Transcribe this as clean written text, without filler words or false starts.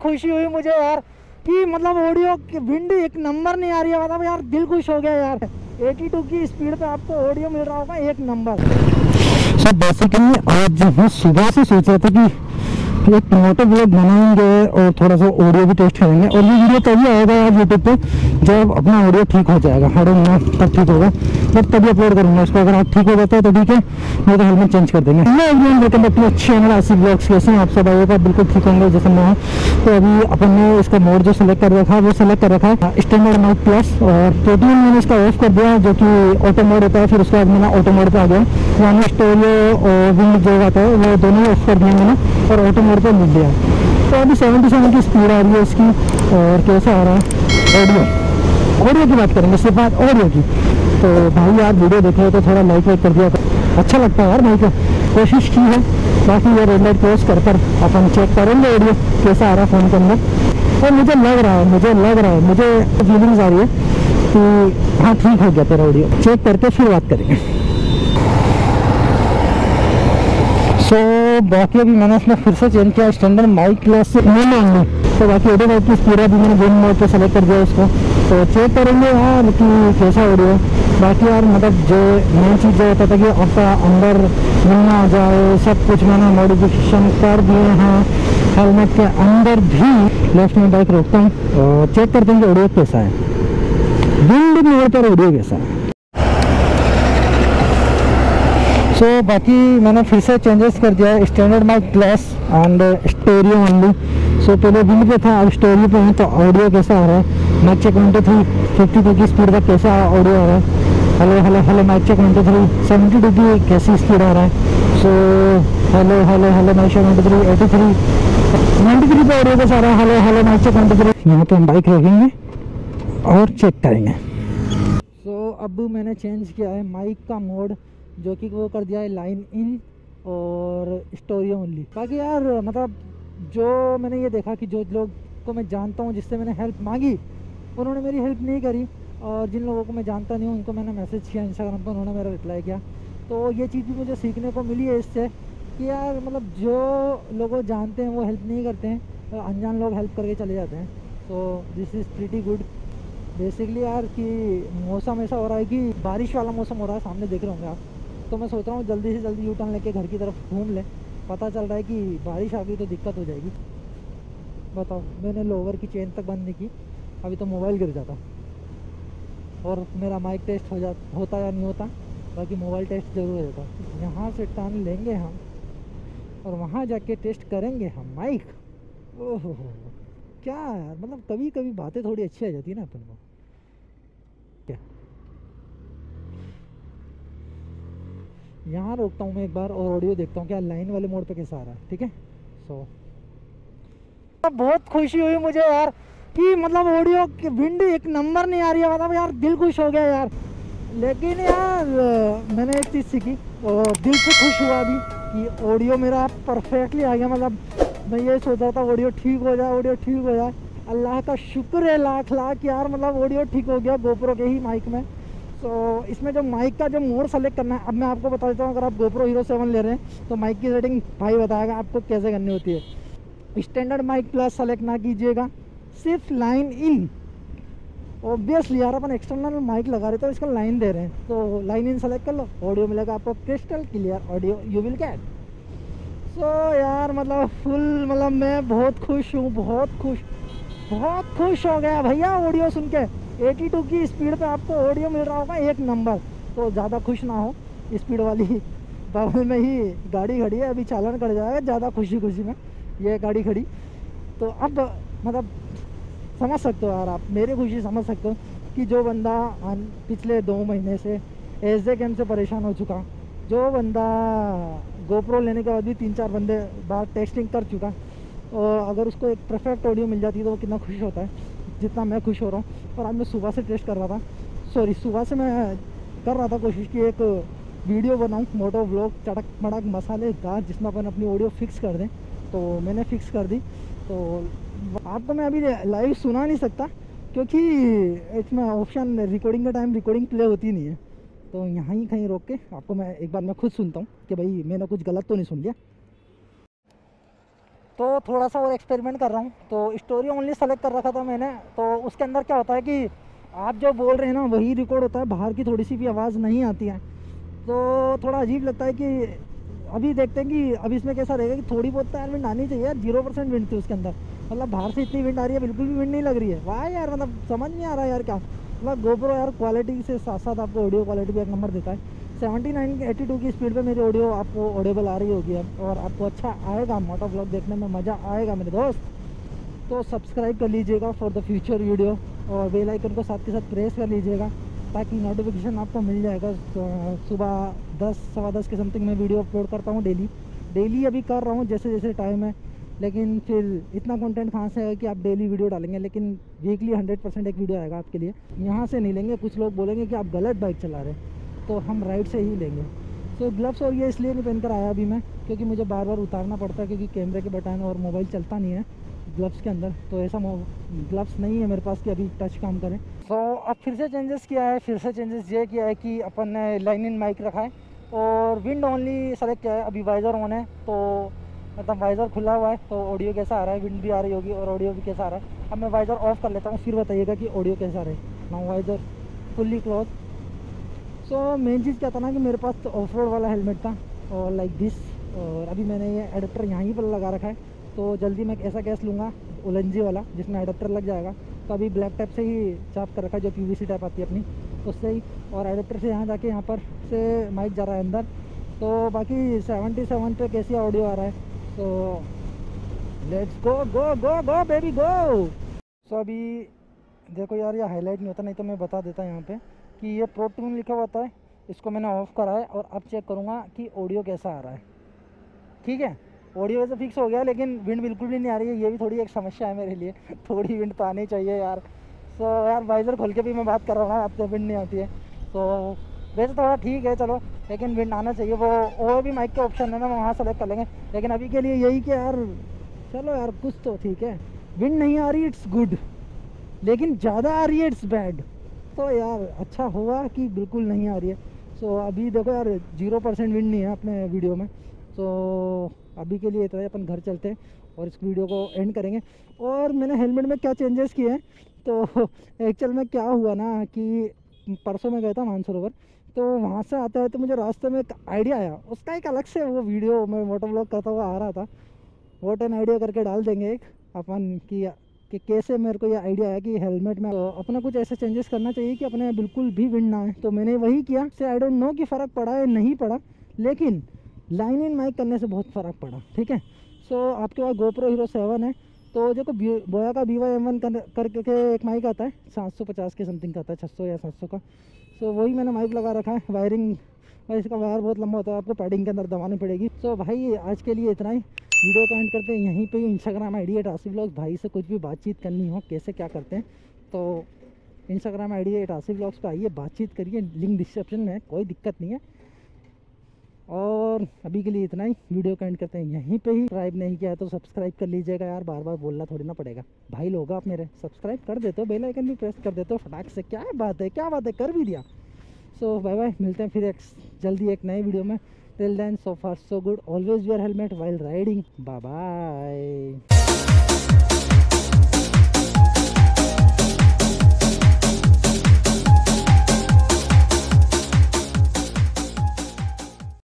खुशी हुई मुझे यार कि मतलब ऑडियो की विंड एक नंबर नहीं आ रही है, मतलब यार दिल खुश हो गया यार। 82 की स्पीड पे आपको ऑडियो मिल रहा होगा एक नंबर। सर बेसिकली आज हम सुबह से सोच रहे थे कि एक मोटो ब्लॉग बनाएंगे और थोड़ा सा ऑडियो भी टेस्ट करेंगे, और ये वीडियो तभी आएगा यार यूट्यूब पे जब अपना ऑडियो ठीक हो जाएगा। हर महीना तब ठीक होगा, बट तभी अपलोड करूंगा इसको। अगर आप ठीक हो जाता है तो ठीक है, नहीं तो हेलमेट चेंज कर देंगे। Hello everyone, welcome back to अच्छे चैनल आसिफ ब्लॉग्स। कैसे हैं आप सब? आइएगा बिल्कुल ठीक होंगे जैसे मैं हूँ। तो अभी अपन ने इसका मोड जो सेलेक्ट कर रखा है वो सेलेक्ट कर रखा है स्टैंडर्ड माइक प्लस, और टोटल मैंने इसका ऑफ कर दिया जो कि ऑटो मोड होता है। फिर उसके बाद मैंने ऑटो मोड पे आ गया, यानी स्टोरियो और विंड जो आता है वो दोनों ऑफ कर दिए मैंने और ऑटो मोड पे मिल दिया। तो अभी 77 की स्पीड आ रही है इसकी। और कैसा आ रहा है ऑडियो की बात करेंगे, सिर्फ बात ऑडियो की। तो भाई यार वीडियो देख रहे हो तो थोड़ा लाइक वाइक कर दिया, अच्छा लगता है यार। भाई को कोशिश की है, बाकी ये रेड लाइट क्रॉस कर अपन चेक करेंगे ऑडियो कैसा आ रहा है फ़ोन के अंदर। और मुझे लग रहा है मुझे फीलिंग्स आ रही है कि हाँ ठीक हो गया तेरा ऑडियो। चेक करके फिर बात करेंगे। बाकी अभी मैंने इसमें फिर से चेंज किया स्टैंडर्ड माइक प्लस से नहीं। तो बाकी ऑडियो माइक की स्पीड अभी मैंने गेम मोड पे सेलेक्ट कर दिया इसको। तो चेक करेंगे यार कि कैसा ऑडियो। बाकी यार मतलब जो मेन चीज़ जो होता था कि आपका अंदर मिलना आ जाए, सब कुछ मैंने मॉडिफिकेशन कर दिए हैं। हेलमेट के अंदर भी लेफ्ट में बाइक रोकता हूँ और चेक करते हैं कि ऑडियो कैसा है, विंड मोड पर ऑडियो कैसा है। बाकी मैंने फिर से चेंजेस कर दिया है standard mic plus and stereo only. पहले विंड पे था, अब स्टोरियो पे है। तो ऑडियो कैसा आ रहा है? माइक चेक 52 की स्पीड का कैसा ऑडियो आ रहा है? Hello hello hello mic check 72 की कैसी स्पीड आ रहा है? Hello hello hello mic check 93 पे ऑडियो कैसा आ रहा है? Hello hello mic check 93। यहाँ पे हम बाइक रोकेंगे और चेक करेंगे। अब मैंने चेंज किया है माइक का मोड, जो कि वो कर दिया है लाइन इन और स्टोरियो ओनली। बाकी यार मतलब जो मैंने ये देखा कि जो लोग को मैं जानता हूँ जिससे मैंने हेल्प मांगी उन्होंने मेरी हेल्प नहीं करी, और जिन लोगों को मैं जानता नहीं हूँ उनको मैंने मैसेज किया इंस्टाग्राम पर, उन्होंने मेरा रिप्लाई किया। तो ये चीज़ भी मुझे सीखने को मिली है इससे कि यार मतलब जो लोग जानते हैं वो हेल्प नहीं करते हैं, और अनजान लोग हेल्प करके चले जाते हैं। तो this is pretty good basically यार। कि मौसम ऐसा हो रहा है कि बारिश वाला मौसम हो रहा है, सामने देख रहे होंगे आप। तो मैं सोच रहा हूँ जल्दी से जल्दी यू टर्न लेके घर की तरफ घूम ले। पता चल रहा है कि बारिश आ गई तो दिक्कत हो जाएगी। बताओ, मैंने लोवर की चेन तक बंद नहीं की, अभी तो मोबाइल गिर जाता और मेरा माइक टेस्ट होता या नहीं होता। बाकी मोबाइल टेस्ट ज़रूर हो जाता। यहाँ से टर्न लेंगे हम और वहाँ जाके टेस्ट करेंगे हम माइक। ओहो क्या यार, मतलब कभी कभी बातें थोड़ी अच्छी आ जाती है ना अपन को। क्या यहाँ रोकता हूँ मैं एक बार और ऑडियो देखता हूँ क्या लाइन वाले मोड पे कैसा आ रहा है। ठीक है। बहुत खुशी हुई मुझे यार कि मतलब ऑडियो की विंड एक नंबर नहीं आ रही है, मतलब यार दिल खुश हो गया यार। लेकिन यार मैंने एक चीज़ सीखी और दिल से खुश हुआ अभी कि ऑडियो मेरा परफेक्टली आ गया। मतलब मैं ये सोच रहा था ऑडियो ठीक हो जाए। अल्लाह का शुक्र है लाख लाख यार, मतलब ऑडियो ठीक हो गया गोप्रो के ही माइक में। तो इसमें जो माइक का जो मोड सेलेक्ट करना है, अब मैं आपको बता देता हूँ। अगर आप गोप्रो हीरो 7 ले रहे हैं तो माइक की सेटिंग भाई बताएगा आपको कैसे करनी होती है। स्टैंडर्ड माइक प्लस सेलेक्ट ना कीजिएगा, सिर्फ लाइन इन। ऑब्वियसली यार अपन एक्सटर्नल माइक लगा रहे तो इसको लाइन दे रहे हैं, तो लाइन इन सेलेक्ट कर लो, ऑडियो मिलेगा आपको crystal clear audio you will get. So यार मतलब फुल, मतलब मैं बहुत खुश हूँ, बहुत खुश हो गया भैया ऑडियो सुन के। 82 की स्पीड पे आपको ऑडियो मिल रहा होगा एक नंबर। तो ज़्यादा खुश ना हो, स्पीड वाली बगल में ही गाड़ी खड़ी है, अभी चालान कर जाएगा ज़्यादा खुशी में ये गाड़ी खड़ी। तो अब मतलब समझ सकते हो यार, आप मेरी खुशी समझ सकते हो कि जो बंदा पिछले 2 महीने से एसजे गेम से परेशान हो चुका, जो बंदा गोप्रो लेने के बाद भी 3-4 बंदे बार टेस्टिंग कर चुका, और अगर उसको एक परफेक्ट ऑडियो मिल जाती है तो वो कितना खुश होता है, जितना मैं खुश हो रहा हूँ। और आज मैं सुबह से टेस्ट कर रहा था, सुबह से मैं कर रहा था कोशिश कि एक वीडियो बनाऊँ मोटो व्लॉग चटक मड़क मसालेदार, जिसमें अपन अपनी ऑडियो फिक्स कर दें। तो मैंने फिक्स कर दी। तो आपको मैं अभी लाइव सुना नहीं सकता क्योंकि इसमें ऑप्शन रिकॉर्डिंग के टाइम रिकॉर्डिंग प्ले होती नहीं है। तो यहाँ ही कहीं रोक के आपको मैं एक बार मैं खुद सुनता हूँ कि भाई मैंने कुछ गलत तो नहीं सुन लिया। तो थोड़ा सा और एक्सपेरिमेंट कर रहा हूँ। तो स्टोरी ओनली सेलेक्ट कर रखा था मैंने, तो उसके अंदर क्या होता है कि आप जो बोल रहे हैं ना वही रिकॉर्ड होता है, बाहर की थोड़ी सी भी आवाज़ नहीं आती है। तो थोड़ा अजीब लगता है कि अभी देखते हैं कि अब इसमें कैसा रहेगा कि थोड़ी बहुत तो यार विंड आनी चाहिए यार। 0% विंड थी उसके अंदर, मतलब बाहर से इतनी विंड आ रही है, बिल्कुल भी विंड नहीं लग रही है। वाह यार, मतलब समझ नहीं आ रहा यार क्या, मतलब गोप्रो यार क्वालिटी से साथ साथ आपको ऑडियो क्वालिटी भी एक नंबर देता है। 79-82 की स्पीड पे मेरी ऑडियो आपको ऑडिबल आ रही होगी अब, और आपको अच्छा आएगा, मोटो ब्लॉग देखने में मज़ा आएगा मेरे दोस्त। तो सब्सक्राइब कर लीजिएगा फॉर द फ्यूचर वीडियो, और बेल आइकन को साथ के साथ प्रेस कर लीजिएगा ताकि नोटिफिकेशन आपको मिल जाएगा। सुबह 10 सवा 10 के समथिंग मैं वीडियो अपलोड करता हूँ डेली अभी कर रहा हूँ जैसे जैसे टाइम है। लेकिन फिर इतना कंटेंट कहाँ से है कि आप डेली वीडियो डालेंगे, लेकिन वीकली 100% एक वीडियो आएगा आपके लिए। यहाँ से नहीं लेंगे, कुछ लोग बोलेंगे कि आप गलत बाइक चला रहे हैं, तो हम राइट से ही लेंगे। तो ग्लव्स और ये इसलिए नहीं पहन कर आया अभी मैं, क्योंकि मुझे बार बार उतारना पड़ता है, क्योंकि कैमरे के बटन और मोबाइल चलता नहीं है ग्लव्स के अंदर। तो ऐसा ग्लव्स नहीं है मेरे पास कि अभी टच काम करें। तो अब फिर से चेंजेस किया है, ये किया है कि अपन ने लाइन इन माइक रखा है और विंड ओनली सेलेक्ट किया है। अभी वाइज़र ऑन है, तो मतलब वाइज़र खुला हुआ है, तो ऑडियो कैसा आ रहा है, विंड भी आ रही होगी और ऑडियो भी कैसा आ रहा है। अब मैं वाइज़र ऑफ कर लेता हूँ, फिर बताइएगा कि ऑडियो कैसा रहे। Now visor fully close. So main चीज़ क्या था ना कि मेरे पास तो ऑफ रोड वाला हेलमेट था और लाइक दिस, और अभी मैंने ये एडाप्टर यहीं पर लगा रखा है। तो जल्दी मैं ऐसा गैस लूँगा उलंजी वाला जिसमें एडाप्टर लग जाएगा। तो अभी ब्लैक टैप से ही चाप कर रखा है, जो PVC टैप आती है अपनी, उससे ही, और एडाप्टर से यहाँ जाके यहाँ पर से माइक जा रहा है अंदर। तो बाकी 77 पे कैसी ऑडियो आ रहा है। तो let's go go go go baby गो। सो अभी देखो यार, ये हाईलाइट नहीं होता, नहीं तो मैं बता देता यहाँ पे कि ये प्रो ट्यून लिखा हुआ है। इसको मैंने ऑफ करा है और अब चेक करूँगा कि ऑडियो कैसा आ रहा है। ठीक है, ऑडियो वैसे फिक्स हो गया, लेकिन विंड बिल्कुल भी नहीं आ रही है। ये भी थोड़ी एक समस्या है मेरे लिए। थोड़ी विंड तो आनी चाहिए यार। सो यार वाइज़र खोल के भी मैं बात कर रहा हूँ, अब तो विंड नहीं आती है। तो वैसे थोड़ा ठीक है चलो, लेकिन विंड आना चाहिए। वो भी माइक के ऑप्शन है ना, वहाँ सेलेक्ट कर लेंगे। लेकिन अभी के लिए यही कि यार चलो यार कुछ तो ठीक है। विंड नहीं आ रही इट्स गुड, लेकिन ज़्यादा आ रही है इट्स बैड। तो यार अच्छा हुआ कि बिल्कुल नहीं आ रही है। सो अभी देखो यार 0% विंड नहीं है अपने वीडियो में। तो अभी के लिए इतना ही, अपन घर चलते हैं और इस वीडियो को एंड करेंगे। और मैंने हेलमेट में क्या चेंजेस किए हैं, तो एक्चुअल में क्या हुआ ना कि परसों मैं गया था मानसरोवर, तो वहाँ से आते आते मुझे रास्ते में एक आइडिया आया। उसका एक अलग से वो वीडियो मैं मोटो व्लॉग करता हुआ आ रहा था, वॉट एन आइडिया करके डाल देंगे एक अपन कि कैसे मेरे को ये आइडिया आया कि हेलमेट में तो अपना कुछ ऐसे चेंजेस करना चाहिए कि अपने बिल्कुल भी विंड ना आए। तो मैंने वही किया। से आई डोंट नो कि फ़र्क पड़ा है नहीं पड़ा, लेकिन लाइन इन माइक करने से बहुत फ़र्क पड़ा। ठीक है, सो आपके पास GoPro Hero 7 है, तो देखो बोया का BY-M1 करके एक माइक आता है, 750 के समथिंग का आता है, 600 या 700 का। सो वही मैंने माइक लगा रखा है। वायरिंग भाई इसका वायर बहुत लंबा होता है, आपको पैडिंग के अंदर दबानी पड़ेगी। सो भाई आज के लिए इतना ही, वीडियो कमेंट करते हैं यहीं पे ही। इंस्टाग्राम ID है आसिफ व्लॉग्स। भाई से कुछ भी बातचीत करनी हो, कैसे क्या करते हैं, तो इंस्टाग्राम ID है आसिफ व्लॉग्स पे आइए, बातचीत करिए, लिंक डिस्क्रिप्शन में है, कोई दिक्कत नहीं है। और अभी के लिए इतना ही, वीडियो कमेंट करते हैं यहीं पे ही। सब्सक्राइब नहीं किया है तो सब्सक्राइब कर लीजिएगा यार, बार बार बोलना थोड़ी ना पड़ेगा। भाई लोग आप मेरे सब्सक्राइब कर देते हो, बेल आइकन भी प्रेस कर देते हो फटाक से। क्या बात है कर भी दिया। सो बाय बाय, मिलते हैं फिर जल्दी एक नए वीडियो में। Till then so far so good, always wear helmet while riding. Bye bye.